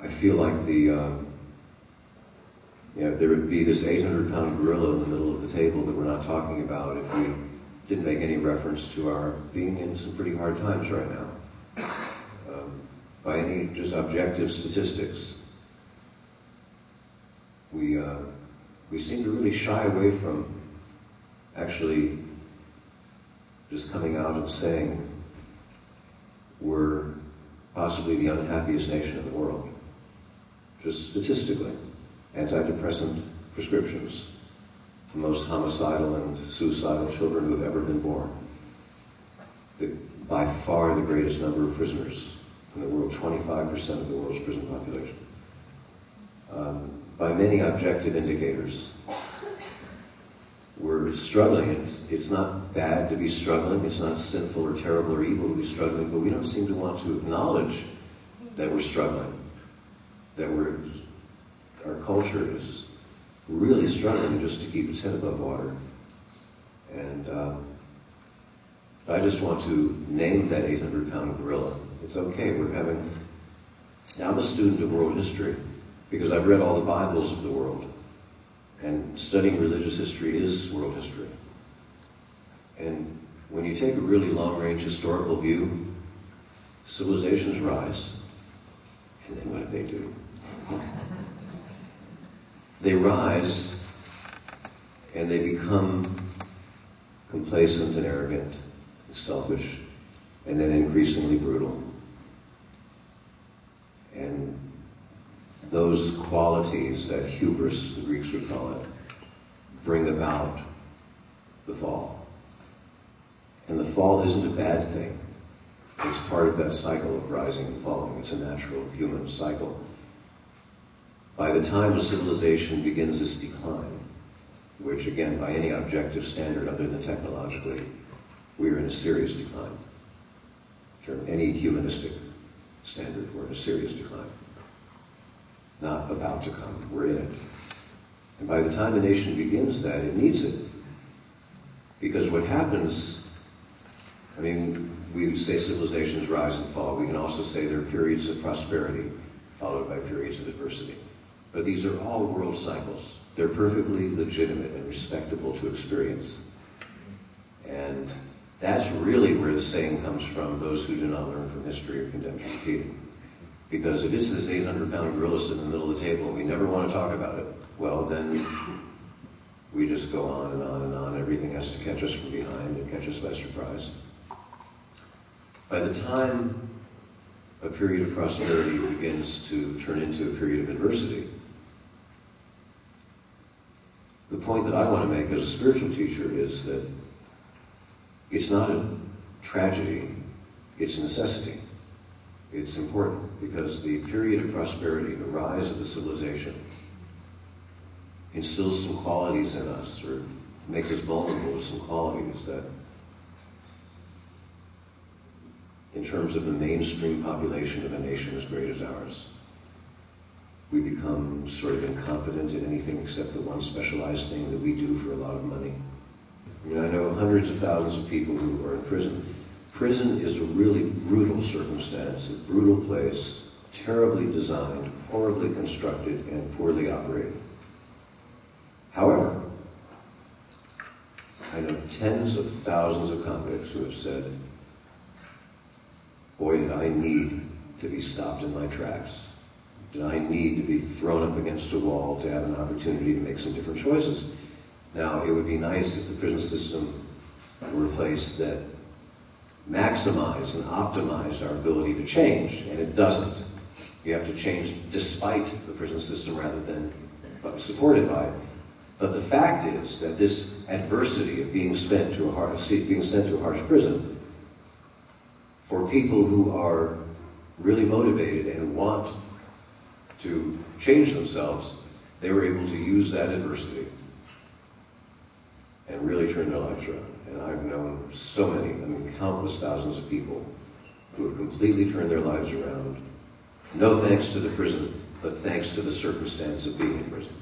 I feel like there would be this 800-pound gorilla in the middle of the table that we're not talking about if we didn't make any reference to our being in some pretty hard times right now. By any just objective statistics, we seem to really shy away from actually just coming out and saying we're possibly the unhappiest nation in the world. Just statistically, antidepressant prescriptions, the most homicidal and suicidal children who have ever been born, by far the greatest number of prisoners in the world, 25% of the world's prison population. By many objective indicators, we're struggling. It's not bad to be struggling. It's not sinful or terrible or evil to be struggling, but we don't seem to want to acknowledge that we're struggling, that our culture is really struggling just to keep its head above water. And I just want to name that 800-pound gorilla. It's okay, I'm a student of world history because I've read all the Bibles of the world. And studying religious history is world history. And when you take a really long-range historical view, civilizations rise, and then what do? They rise, and they become complacent and arrogant, and selfish, and then increasingly brutal. And those qualities, that hubris, the Greeks would call it, bring about the fall. And the fall isn't a bad thing. It's part of that cycle of rising and falling. It's a natural human cycle. By the time a civilization begins its decline, which again, by any objective standard other than technologically, we're in a serious decline. From any humanistic standard, we're in a serious decline. Not about to come, we're in it. And by the time a nation begins that, it needs it. Because what happens, we say civilizations rise and fall. We can also say there are periods of prosperity followed by periods of adversity. But these are all world cycles. They're perfectly legitimate and respectable to experience. And that's really where the saying comes from, those who do not learn from history are condemned to repeat it. Because if it's this 800-pound gorilla sitting in the middle of the table and we never want to talk about it, well, then we just go on and on and on. Everything has to catch us from behind and catch us by surprise. By the time a period of prosperity begins to turn into a period of adversity, the point that I want to make as a spiritual teacher is that it's not a tragedy, it's a necessity. It's important because the period of prosperity, the rise of the civilization, instills some qualities in us, or makes us vulnerable to some qualities that, in terms of the mainstream population of a nation as great as ours, we become sort of incompetent in anything except the one specialized thing that we do for a lot of money. I know hundreds of thousands of people who are in prison. Prison is a really brutal circumstance, a brutal place, terribly designed, horribly constructed, and poorly operated. However, I know tens of thousands of convicts who have said, boy, did I need to be stopped in my tracks. Did I need to be thrown up against a wall to have an opportunity to make some different choices? Now, it would be nice if the prison system were a place that maximized and optimized our ability to change, and it doesn't. You have to change despite the prison system rather than supported by it. But the fact is that this adversity of being sent to a harsh prison, for people who are really motivated and want to change themselves, they were able to use that adversity and really turn their lives around. And I've known so many, countless thousands of people who have completely turned their lives around, no thanks to the prison, but thanks to the circumstance of being in prison.